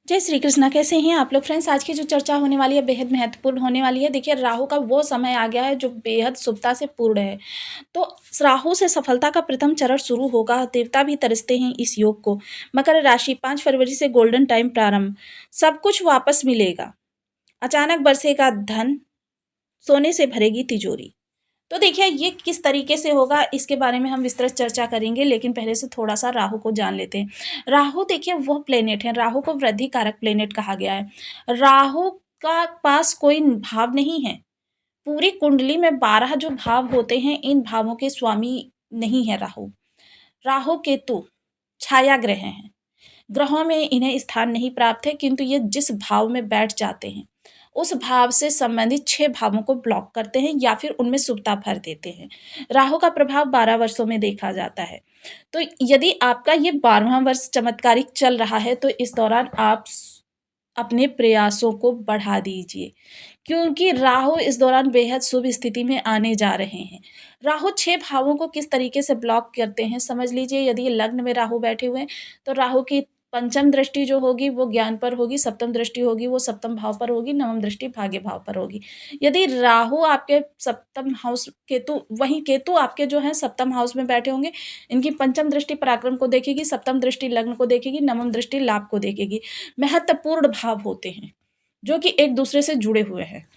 जय श्री कृष्णा। कैसे हैं आप लोग फ्रेंड्स? आज की जो चर्चा होने वाली है बेहद महत्वपूर्ण होने वाली है। देखिए, राहु का वो समय आ गया है जो बेहद शुभता से पूर्ण है। तो राहु से सफलता का प्रथम चरण शुरू होगा। देवता भी तरसते हैं इस योग को। मकर राशि 5 फरवरी से गोल्डन टाइम प्रारंभ। सब कुछ वापस मिलेगा। अचानक बरसेगा धन, सोने से भरेगी तिजोरी। तो देखिए, ये किस तरीके से होगा इसके बारे में हम विस्तृत चर्चा करेंगे, लेकिन पहले से थोड़ा सा राहु को जान लेते हैं। राहु देखिए वह प्लेनेट है, राहु को वृद्धि कारक प्लेनेट कहा गया है। राहु का पास कोई भाव नहीं है। पूरी कुंडली में 12 जो भाव होते हैं, इन भावों के स्वामी नहीं है राहु। राहु केतु छाया ग्रह हैं। ग्रहों में इन्हें स्थान नहीं प्राप्त है, किंतु ये जिस भाव में बैठ जाते हैं उस भाव से संबंधित 6 भावों को ब्लॉक करते हैं या फिर उनमें शुभता भर देते हैं। राहु का प्रभाव 12 वर्षों में देखा जाता है। तो यदि आपका ये 12वां वर्ष चमत्कारिक चल रहा है तो इस दौरान आप अपने प्रयासों को बढ़ा दीजिए, क्योंकि राहु इस दौरान बेहद शुभ स्थिति में आने जा रहे हैं। राहु 6 भावों को किस तरीके से ब्लॉक करते हैं समझ लीजिए। यदि लग्न में राहु बैठे हुए हैं तो राहु की पंचम दृष्टि जो होगी वो ज्ञान पर होगी, सप्तम दृष्टि होगी वो सप्तम भाव पर होगी, नवम दृष्टि भाग्य भाव पर होगी। यदि राहु आपके सप्तम हाउस, केतु आपके जो है सप्तम हाउस में बैठे होंगे, इनकी पंचम दृष्टि पराक्रम को देखेगी, सप्तम दृष्टि लग्न को देखेगी, नवम दृष्टि लाभ को देखेगी। महत्वपूर्ण भाव होते हैं जो कि एक दूसरे से जुड़े हुए हैं।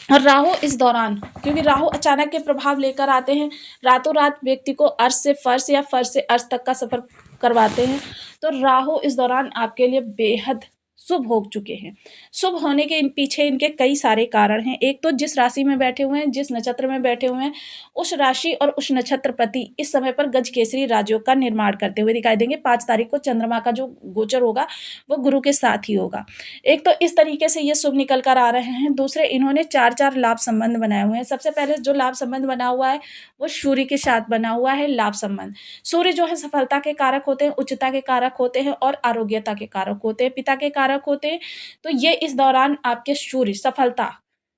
और राहु इस दौरान, क्योंकि राहु अचानक के प्रभाव लेकर आते हैं, रातों रात व्यक्ति को अर्श से फर्श या फर्श से अर्श तक का सफर करवाते हैं। तो राहु इस दौरान आपके लिए बेहद शुभ हो चुके हैं। शुभ होने के पीछे इनके कई सारे कारण हैं। एक तो जिस राशि में बैठे हुए हैं, जिस नक्षत्र में बैठे हुए हैं, उस राशि और उस नक्षत्रपति इस समय पर गज केसरी राजयोग का निर्माण करते हुए दिखाई देंगे। 5 तारीख को चंद्रमा का जो गोचर होगा वो गुरु के साथ ही होगा। एक तो इस तरीके से ये शुभ निकल कर आ रहे हैं। दूसरे, इन्होंने 4 लाभ संबंध बनाए हुए हैं। सबसे पहले जो लाभ संबंध बना हुआ है वो सूर्य के साथ बना हुआ है लाभ संबंध। सूर्य जो है सफलता के कारक होते हैं, उच्चता के कारक होते हैं और आरोग्यता के कारक होते हैं, पिता के कारक होते हैं। तो ये इस दौरान आपके सूर्य सफलता,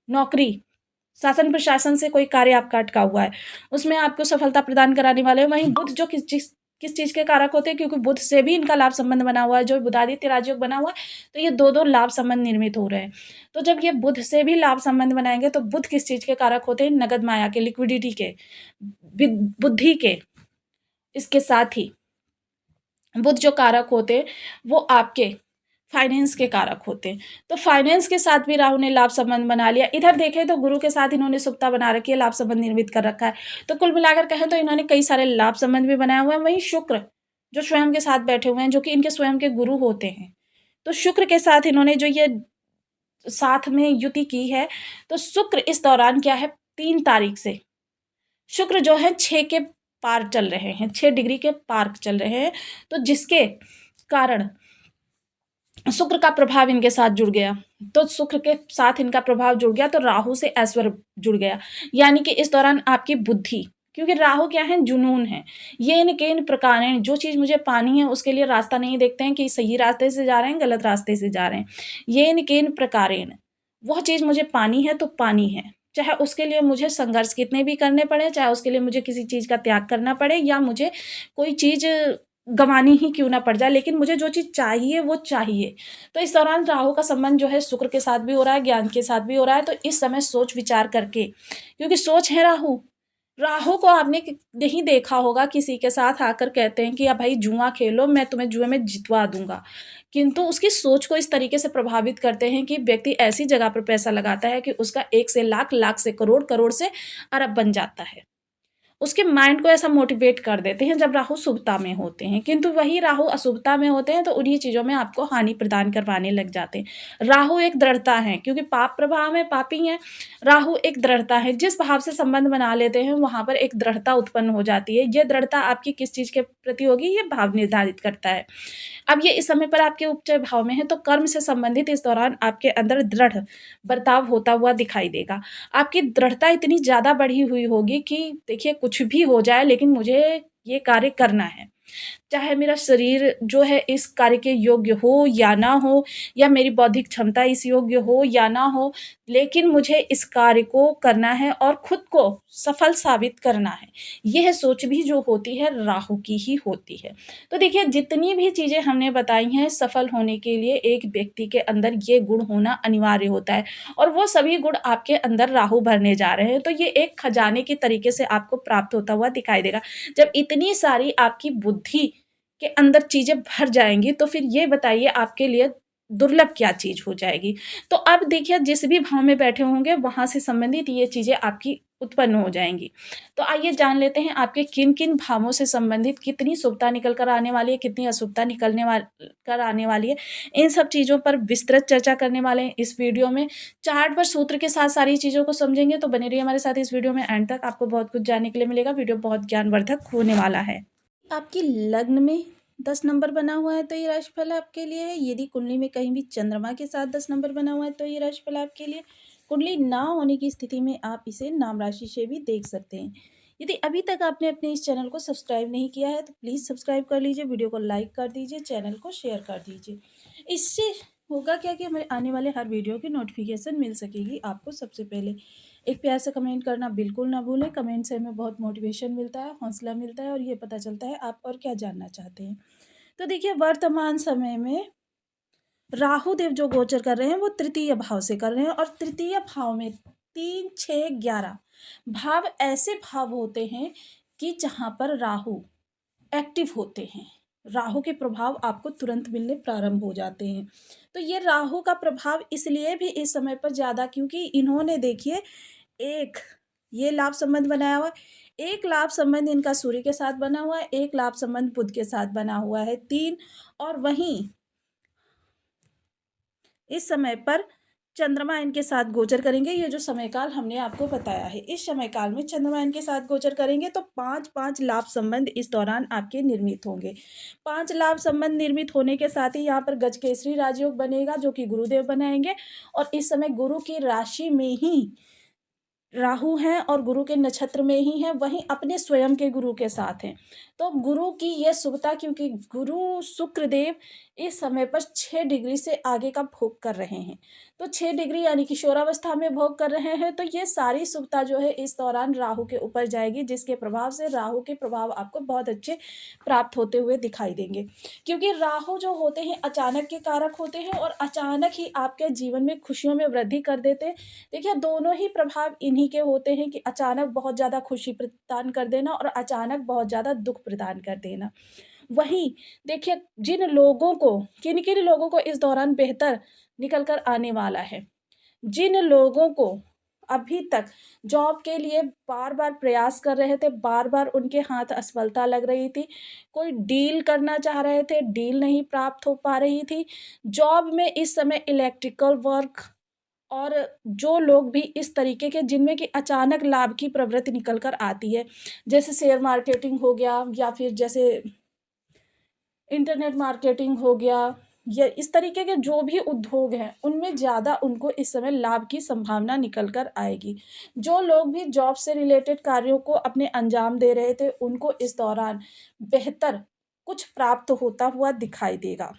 नौकरी, शासन प्रशासन से कोई कार्य आपका अटका हुआ है उसमें आपको सफलता प्रदान कराने वाले हैं। वहीं बुध जो किस चीज के कारक होते हैं, क्योंकि बुध से भी इनका लाभ संबंध बना हुआ है, जो बुधादित्य राजयोग बना हुआ है। तो ये दो लाभ संबंध निर्मित हो रहे हैं। तो जब ये बुध से भी लाभ संबंध बनाएंगे तो बुध किस चीज के कारक होते हैं? नगद माया के, लिक्विडिटी के, बुद्धि के। इसके साथ ही बुध जो कारक होते हैं वो आपके फाइनेंस के कारक होते हैं। तो फाइनेंस के साथ भी राहु ने लाभ संबंध बना लिया। इधर देखें तो गुरु के साथ इन्होंने शुभता बना रखी है, लाभ संबंध निर्मित कर रखा है। तो कुल मिलाकर कहें तो इन्होंने कई सारे लाभ संबंध भी बनाए हुए हैं। वहीं शुक्र जो स्वयं के साथ बैठे हुए हैं, जो कि इनके स्वयं के गुरु होते हैं, तो शुक्र के साथ इन्होंने जो ये साथ में युति की है, तो शुक्र इस दौरान क्या है, 3 तारीख से शुक्र जो है 6 के पार चल रहे हैं, 6 डिग्री के पार चल रहे हैं। तो जिसके कारण शुक्र का प्रभाव इनके साथ जुड़ गया। तो शुक्र के साथ इनका प्रभाव जुड़ गया तो राहु से ऐश्वर्य जुड़ गया। यानी कि इस दौरान आपकी बुद्धि, क्योंकि राहु क्या है, जुनून है। ये इनके इन प्रकार हैं, जो चीज़ मुझे पानी है उसके लिए रास्ता नहीं देखते हैं कि सही रास्ते से जा रहे हैं गलत रास्ते से जा रहे हैं। ये इनके इन प्रकार, वह चीज़ मुझे पानी है तो पानी है, चाहे उसके लिए मुझे संघर्ष कितने भी करने पड़े, चाहे उसके लिए मुझे किसी चीज़ का त्याग करना पड़े या मुझे कोई चीज़ गंवानी ही क्यों ना पड़ जाए, लेकिन मुझे जो चीज़ चाहिए वो चाहिए। तो इस दौरान राहु का संबंध जो है शुक्र के साथ भी हो रहा है, ज्ञान के साथ भी हो रहा है। तो इस समय सोच विचार करके, क्योंकि सोच है राहु, राहु को आपने नहीं देखा होगा किसी के साथ आकर कहते हैं कि अब भाई जुआ खेलो, मैं तुम्हें जुए में जितवा दूंगा, किंतु उसकी सोच को इस तरीके से प्रभावित करते हैं कि व्यक्ति ऐसी जगह पर पैसा लगाता है कि उसका 1 से लाख, लाख से करोड़, करोड़ से अरब बन जाता है। उसके माइंड को ऐसा मोटिवेट कर देते हैं जब राहु शुभता में होते हैं, किंतु वही राहु अशुभता में होते हैं तो उन्हीं चीज़ों में आपको हानि प्रदान करवाने लग जाते हैं। राहु एक दृढ़ता है, क्योंकि पाप प्रभाव में पापी है। राहु एक दृढ़ता है, जिस भाव से संबंध बना लेते हैं वहां पर एक दृढ़ता उत्पन्न हो जाती है। ये दृढ़ता आपकी किस चीज़ के प्रति होगी, ये भाव निर्धारित करता है। अब ये इस समय पर आपके उच्च भाव में है तो कर्म से संबंधित इस दौरान आपके अंदर दृढ़ बर्ताव होता हुआ दिखाई देगा। आपकी दृढ़ता इतनी ज़्यादा बढ़ी हुई होगी कि देखिए कुछ भी हो जाए लेकिन मुझे ये कार्य करना है। चाहे मेरा शरीर जो है इस कार्य के योग्य हो या ना हो, या मेरी बौद्धिक क्षमता इस योग्य हो या ना हो, लेकिन मुझे इस कार्य को करना है और खुद को सफल साबित करना है। यह सोच भी जो होती है राहु की ही होती है। तो देखिए जितनी भी चीज़ें हमने बताई हैं, सफल होने के लिए एक व्यक्ति के अंदर ये गुण होना अनिवार्य होता है, और वो सभी गुण आपके अंदर राहु भरने जा रहे हैं। तो ये एक खजाने के तरीके से आपको प्राप्त होता हुआ दिखाई देगा। जब इतनी सारी आपकी बुद्धि के अंदर चीज़ें भर जाएँगी, तो फिर ये बताइए आपके लिए दुर्लभ क्या चीज़ हो जाएगी। तो अब देखिए जिस भी भाव में बैठे होंगे वहाँ से संबंधित ये चीज़ें आपकी उत्पन्न हो जाएँगी। तो आइए जान लेते हैं आपके किन-किन भावों से संबंधित कितनी शुभता निकल कर आने वाली है, कितनी अशुभता निकलने कर आने वाली है। इन सब चीज़ों पर विस्तृत चर्चा करने वाले हैं इस वीडियो में। चार्ट पर सूत्र के साथ सारी चीज़ों को समझेंगे, तो बने रहिए हमारे साथ इस वीडियो में एंड तक। आपको बहुत कुछ जानने के लिए मिलेगा। वीडियो बहुत ज्ञानवर्धक होने वाला है। आपकी लग्न में 10 नंबर बना हुआ है तो ये राशिफल आपके लिए है। यदि कुंडली में कहीं भी चंद्रमा के साथ 10 नंबर बना हुआ है तो ये राशिफल आपके लिए। कुंडली ना होने की स्थिति में आप इसे नाम राशि से भी देख सकते हैं। यदि अभी तक आपने अपने इस चैनल को सब्सक्राइब नहीं किया है तो प्लीज़ सब्सक्राइब कर लीजिए, वीडियो को लाइक कर दीजिए, चैनल को शेयर कर दीजिए। इससे होगा क्या कि हमारे आने वाले हर वीडियो की नोटिफिकेशन मिल सकेगी आपको सबसे पहले। एक प्यार से कमेंट करना बिल्कुल ना भूलें। कमेंट से हमें बहुत मोटिवेशन मिलता है, हौसला मिलता है, और ये पता चलता है आप और क्या जानना चाहते हैं। तो देखिए वर्तमान समय में राहु देव जो गोचर कर रहे हैं वो तृतीय भाव से कर रहे हैं, और तृतीय भाव में 3, 6, 11 भाव ऐसे भाव होते हैं कि जहाँ पर राहु एक्टिव होते हैं। राहु के प्रभाव आपको तुरंत मिलने प्रारंभ हो जाते हैं। तो ये राहु का प्रभाव इसलिए भी इस समय पर ज़्यादा, क्योंकि इन्होंने देखिए एक ये लाभ संबंध बनाया हुआ है, एक लाभ संबंध इनका सूर्य के साथ बना हुआ है, एक लाभ संबंध बुध के साथ बना हुआ है 3, और वहीं इस समय पर चंद्रमा इनके साथ गोचर करेंगे। ये जो समय काल हमने आपको बताया है, इस समय काल में चंद्रमा इनके साथ गोचर करेंगे तो 5-5 लाभ संबंध इस दौरान आपके निर्मित होंगे। 5 लाभ संबंध निर्मित होने के साथ ही यहाँ पर गजकेसरी राजयोग बनेगा जो कि गुरुदेव बनाएंगे, और इस समय गुरु की राशि में ही राहु हैं और गुरु के नक्षत्र में ही हैं, वहीं अपने स्वयं के गुरु के साथ हैं। तो गुरु की यह शुभता, क्योंकि गुरु शुक्रदेव इस समय पर 6 डिग्री से आगे का भोग कर रहे हैं। तो 6 डिग्री यानी किशोरावस्था में भोग कर रहे हैं, तो ये सारी शुभता जो है इस दौरान राहु के ऊपर जाएगी, जिसके प्रभाव से राहु के प्रभाव आपको बहुत अच्छे प्राप्त होते हुए दिखाई देंगे। क्योंकि राहु जो होते हैं अचानक के कारक होते हैं, और अचानक ही आपके जीवन में खुशियों में वृद्धि कर देते हैं। देखिए दोनों ही प्रभाव इन्हीं के होते हैं कि अचानक बहुत ज़्यादा खुशी प्रदान कर देना और अचानक बहुत ज़्यादा दुःख प्रदान कर देना। वहीं देखिए जिन लोगों को किन-किन लोगों को इस दौरान बेहतर निकल कर आने वाला है। जिन लोगों को अभी तक जॉब के लिए बार-बार प्रयास कर रहे थे, बार-बार उनके हाथ असफलता लग रही थी, कोई डील करना चाह रहे थे, डील नहीं प्राप्त हो पा रही थी। जॉब में इस समय इलेक्ट्रिकल वर्क, और जो लोग भी इस तरीके के जिनमें कि अचानक लाभ की प्रवृत्ति निकल कर आती है, जैसे शेयर मार्केटिंग हो गया, या फिर जैसे इंटरनेट मार्केटिंग हो गया, या इस तरीके के जो भी उद्योग हैं, उनमें ज़्यादा उनको इस समय लाभ की संभावना निकल कर आएगी। जो लोग भी जॉब से रिलेटेड कार्यों को अपने अंजाम दे रहे थे, उनको इस दौरान बेहतर कुछ प्राप्त होता हुआ दिखाई देगा।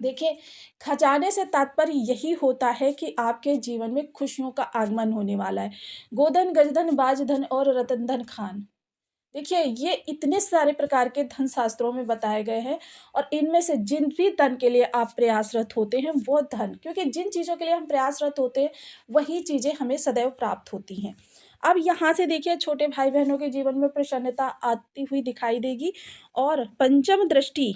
देखिए, खजाने से तात्पर्य यही होता है कि आपके जीवन में खुशियों का आगमन होने वाला है। गोधन, गजधन, बाजधन और रतनधन खान। देखिए, ये इतने सारे प्रकार के धन शास्त्रों में बताए गए हैं, और इनमें से जिन भी धन के लिए आप प्रयासरत होते हैं, वो धन, क्योंकि जिन चीज़ों के लिए हम प्रयासरत होते हैं, वही चीज़ें हमें सदैव प्राप्त होती हैं। अब यहाँ से देखिए छोटे भाई-बहनों के जीवन में प्रसन्नता आती हुई दिखाई देगी, और पंचम दृष्टि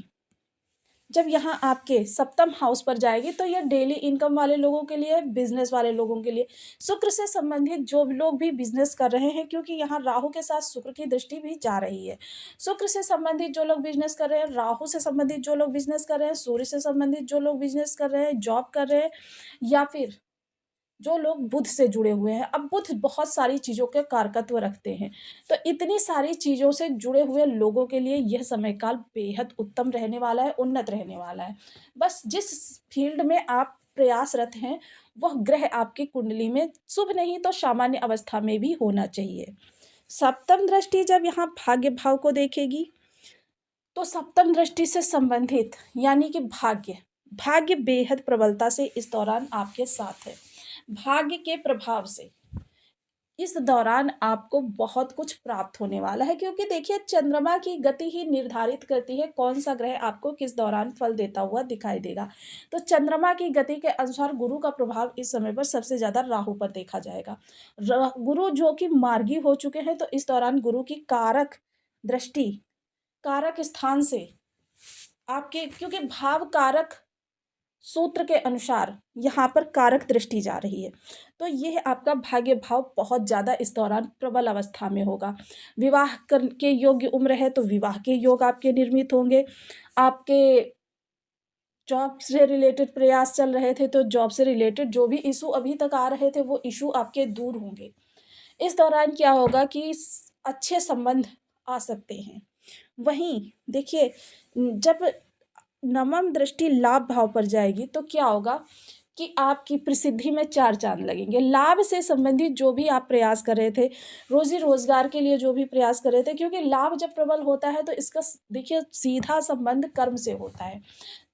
जब यहाँ आपके सप्तम हाउस पर जाएगी तो यह डेली इनकम वाले लोगों के लिए, बिजनेस वाले लोगों के लिए, शुक्र से संबंधित जो भी लोग भी बिजनेस कर रहे हैं, क्योंकि यहाँ राहु के साथ शुक्र की दृष्टि भी जा रही है। शुक्र से संबंधित जो लोग बिजनेस कर रहे हैं, राहु से संबंधित जो लोग बिजनेस कर रहे हैं, सूर्य से संबंधित जो लोग बिजनेस कर रहे हैं, जॉब कर रहे हैं, या फिर जो लोग बुध से जुड़े हुए हैं। अब बुध बहुत सारी चीज़ों के कारकत्व रखते हैं, तो इतनी सारी चीज़ों से जुड़े हुए लोगों के लिए यह समय काल बेहद उत्तम रहने वाला है, उन्नत रहने वाला है। बस जिस फील्ड में आप प्रयासरत हैं, वह ग्रह आपकी कुंडली में शुभ नहीं तो सामान्य अवस्था में भी होना चाहिए। सप्तम दृष्टि जब यहाँ भाग्य भाव को देखेगी, तो सप्तम दृष्टि से संबंधित यानी कि भाग्य, भाग्य बेहद प्रबलता से इस दौरान आपके साथ है। भाग्य के प्रभाव से इस दौरान आपको बहुत कुछ प्राप्त होने वाला है, क्योंकि देखिए चंद्रमा की गति ही निर्धारित करती है कौन सा ग्रह आपको किस दौरान फल देता हुआ दिखाई देगा। तो चंद्रमा की गति के अनुसार गुरु का प्रभाव इस समय पर सबसे ज़्यादा राहु पर देखा जाएगा। गुरु जो कि मार्गी हो चुके हैं, तो इस दौरान गुरु की कारक दृष्टि, कारक स्थान से आपके, क्योंकि भाव कारक सूत्र के अनुसार यहाँ पर कारक दृष्टि जा रही है, तो यह आपका भाग्य भाव बहुत ज़्यादा इस दौरान प्रबल अवस्था में होगा। विवाह कर के योग्य उम्र है तो विवाह के योग आपके निर्मित होंगे। आपके जॉब से रिलेटेड प्रयास चल रहे थे तो जॉब से रिलेटेड जो भी इशू अभी तक आ रहे थे वो इशू आपके दूर होंगे। इस दौरान क्या होगा कि अच्छे संबंध आ सकते हैं। वहीं देखिए, जब नवम दृष्टि लाभ भाव पर जाएगी तो क्या होगा कि आपकी प्रसिद्धि में चार चांद लगेंगे। लाभ से संबंधित जो भी आप प्रयास कर रहे थे, रोजी रोजगार के लिए जो भी प्रयास कर रहे थे, क्योंकि लाभ जब प्रबल होता है तो इसका देखिए सीधा संबंध कर्म से होता है।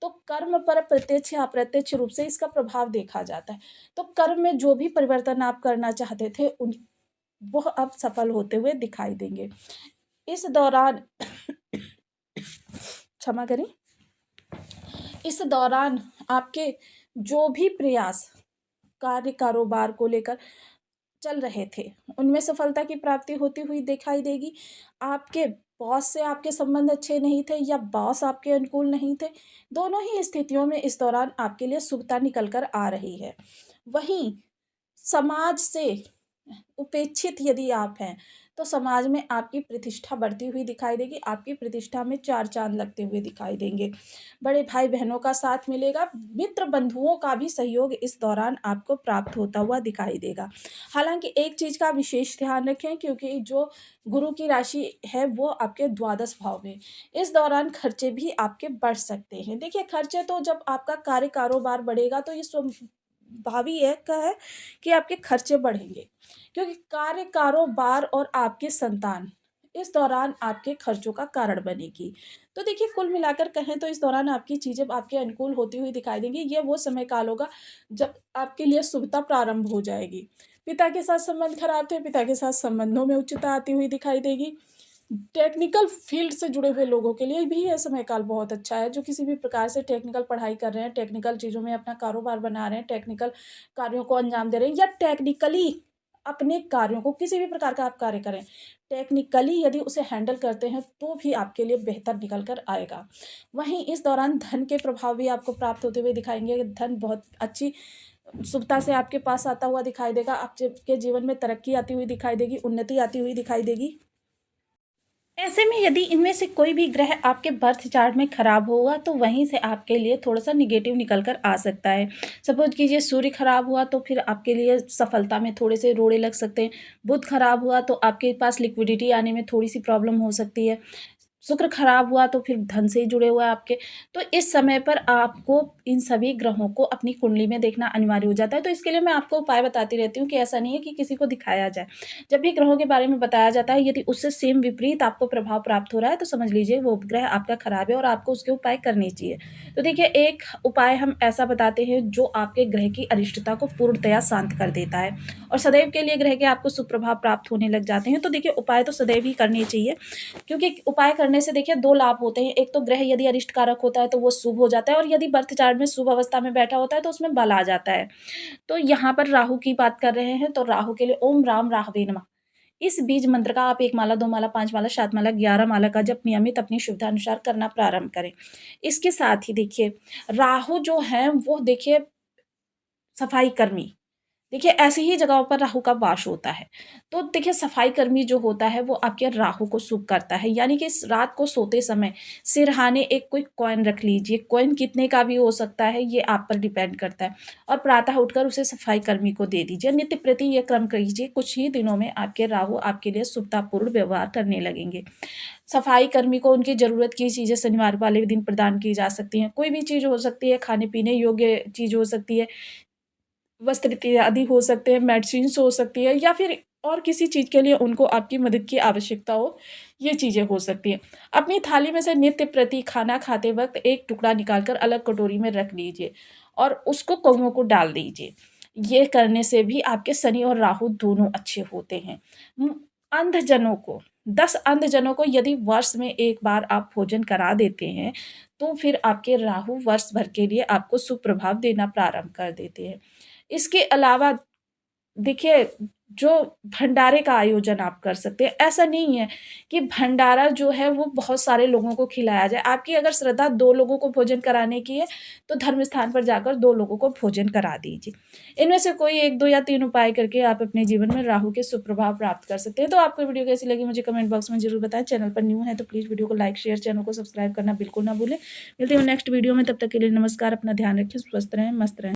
तो कर्म पर प्रत्यक्ष या अप्रत्यक्ष रूप से इसका प्रभाव देखा जाता है। तो कर्म में जो भी परिवर्तन आप करना चाहते थे उन वह अब सफल होते हुए दिखाई देंगे। इस दौरान क्षमा करें, इस दौरान आपके जो भी प्रयास कार्य कारोबार को लेकर चल रहे थे उनमें सफलता की प्राप्ति होती हुई दिखाई देगी। आपके बॉस से आपके संबंध अच्छे नहीं थे या बॉस आपके अनुकूल नहीं थे, दोनों ही स्थितियों में इस दौरान आपके लिए शुभता निकल कर आ रही है। वहीं समाज से उपेक्षित यदि आप हैं तो समाज में आपकी प्रतिष्ठा बढ़ती हुई दिखाई देगी। आपकी प्रतिष्ठा में चार चांद लगते हुए दिखाई देंगे। बड़े भाई बहनों का साथ मिलेगा। मित्र बंधुओं का भी सहयोग इस दौरान आपको प्राप्त होता हुआ दिखाई देगा। हालांकि एक चीज़ का विशेष ध्यान रखें, क्योंकि जो गुरु की राशि है वो आपके द्वादश भाव में, इस दौरान खर्चे भी आपके बढ़ सकते हैं। देखिए खर्चे तो जब आपका कार्य कारोबार बढ़ेगा तो ये स्वाभाविक है कि आपके खर्चे बढ़ेंगे, क्योंकि कार्य कारोबार और आपके संतान इस दौरान आपके खर्चों का कारण बनेगी। तो देखिए कुल मिलाकर कहें तो इस दौरान आपकी चीज़ें आपके अनुकूल होती हुई दिखाई देंगी। ये वो समय काल होगा जब आपके लिए शुभता प्रारंभ हो जाएगी। पिता के साथ संबंध खराब थे, पिता के साथ संबंधों में उच्चता आती हुई दिखाई देगी। टेक्निकल फील्ड से जुड़े हुए लोगों के लिए भी यह समय काल बहुत अच्छा है। जो किसी भी प्रकार से टेक्निकल पढ़ाई कर रहे हैं, टेक्निकल चीज़ों में अपना कारोबार बना रहे हैं, टेक्निकल कार्यों को अंजाम दे रहे हैं, या टेक्निकली अपने कार्यों को, किसी भी प्रकार का आप कार्य करें, टेक्निकली यदि उसे हैंडल करते हैं तो भी आपके लिए बेहतर निकल कर आएगा। वहीं इस दौरान धन के प्रभाव भी आपको प्राप्त होते हुए दिखाएंगे। धन बहुत अच्छी शुभता से आपके पास आता हुआ दिखाई देगा। आपके जीवन में तरक्की आती हुई दिखाई देगी, उन्नति आती हुई दिखाई देगी। ऐसे में यदि इनमें से कोई भी ग्रह आपके बर्थ चार्ट में खराब होगा तो वहीं से आपके लिए थोड़ा सा निगेटिव निकल कर आ सकता है। सपोज कीजिए सूर्य खराब हुआ तो फिर आपके लिए सफलता में थोड़े से रोड़े लग सकते हैं। बुध खराब हुआ तो आपके पास लिक्विडिटी आने में थोड़ी सी प्रॉब्लम हो सकती है। शुक्र खराब हुआ तो फिर धन से ही जुड़े हुआ है आपके। तो इस समय पर आपको इन सभी ग्रहों को अपनी कुंडली में देखना अनिवार्य हो जाता है। तो इसके लिए मैं आपको उपाय बताती रहती हूँ कि ऐसा नहीं है कि किसी को दिखाया जाए। जब भी ग्रहों के बारे में बताया जाता है, यदि उससे सेम विपरीत आपको प्रभाव प्राप्त हो रहा है तो समझ लीजिए वो ग्रह आपका खराब है और आपको उसके उपाय करने चाहिए। तो देखिए एक उपाय हम ऐसा बताते हैं जो आपके ग्रह की अरिष्टता को पूर्णतया शांत कर देता है और सदैव के लिए ग्रह के आपको सुप्रभाव प्राप्त होने लग जाते हैं। तो देखिए उपाय तो सदैव ही करने चाहिए, क्योंकि उपाय करने से देखिए दो लाभ होते हैं। एक तो ग्रह यदि अरिष्ट कारक होता है तो वो शुभ हो जाता है, और यदि बर्थ चार्ट में शुभ अवस्था में बैठा होता है तो उसमें बल आ जाता है। तो यहाँ पर राहु की बात कर रहे हैं तो राहु के लिए ओम राम राहवे नमः इस बीज मंत्र का आप 1 माला, 2 माला, 5 माला, 7 माला, 11 माला का जप नियमित अपनी सुविधा अनुसार करना प्रारंभ करें। इसके साथ ही देखिए राहु जो है वो देखिए सफाई कर्मी, देखिए ऐसी ही जगहों पर राहु का वास होता है। तो देखिए सफाई कर्मी जो होता है वो आपके राहु को शुभ करता है, यानी कि इस रात को सोते समय सिरहाने एक कोई कॉइन रख लीजिए। कॉइन कितने का भी हो सकता है ये आप पर डिपेंड करता है, और प्रातः उठकर उसे सफाई कर्मी को दे दीजिए। नित्य प्रति ये क्रम कीजिए, कुछ ही दिनों में आपके राहु आपके लिए शुभतापूर्ण व्यवहार करने लगेंगे। सफाई कर्मी को उनकी ज़रूरत की चीज़ें शनिवार वाले दिन प्रदान की जा सकती हैं। कोई भी चीज़ हो सकती है, खाने पीने योग्य चीज़ हो सकती है, वस्त्र इत्यादि हो सकते हैं, मेडिसिन्स हो सकती है, या फिर और किसी चीज़ के लिए उनको आपकी मदद की आवश्यकता हो, ये चीज़ें हो सकती हैं। अपनी थाली में से नित्य प्रति खाना खाते वक़्त एक टुकड़ा निकाल कर अलग कटोरी में रख लीजिए और उसको कौवों को डाल दीजिए। ये करने से भी आपके शनि और राहु दोनों अच्छे होते हैं। अंधजनों को 10 अंधजनों को यदि वर्ष में 1 बार आप भोजन करा देते हैं, तो फिर आपके राहु वर्ष भर के लिए आपको सुप्रभाव देना प्रारंभ कर देते हैं। इसके अलावा देखिए, जो भंडारे का आयोजन आप कर सकते हैं। ऐसा नहीं है कि भंडारा जो है वो बहुत सारे लोगों को खिलाया जाए। आपकी अगर श्रद्धा 2 लोगों को भोजन कराने की है, तो धर्म स्थान पर जाकर 2 लोगों को भोजन करा दीजिए। इनमें से कोई 1, 2 या 3 उपाय करके आप अपने जीवन में राहु के सुप्रभाव प्राप्त कर सकते हैं। तो आपको वीडियो कैसी लगी मुझे कमेंट बॉक्स में ज़रूर बताएँ। चैनल पर न्यू है तो प्लीज़ वीडियो को लाइक, शेयर, चैनल को सब्सक्राइब करना बिल्कुल ना भूलें। मिलते हैं नेक्स्ट वीडियो में, तब तक के लिए नमस्कार। अपना ध्यान रखें, स्वस्थ रहें, मस्त रहें।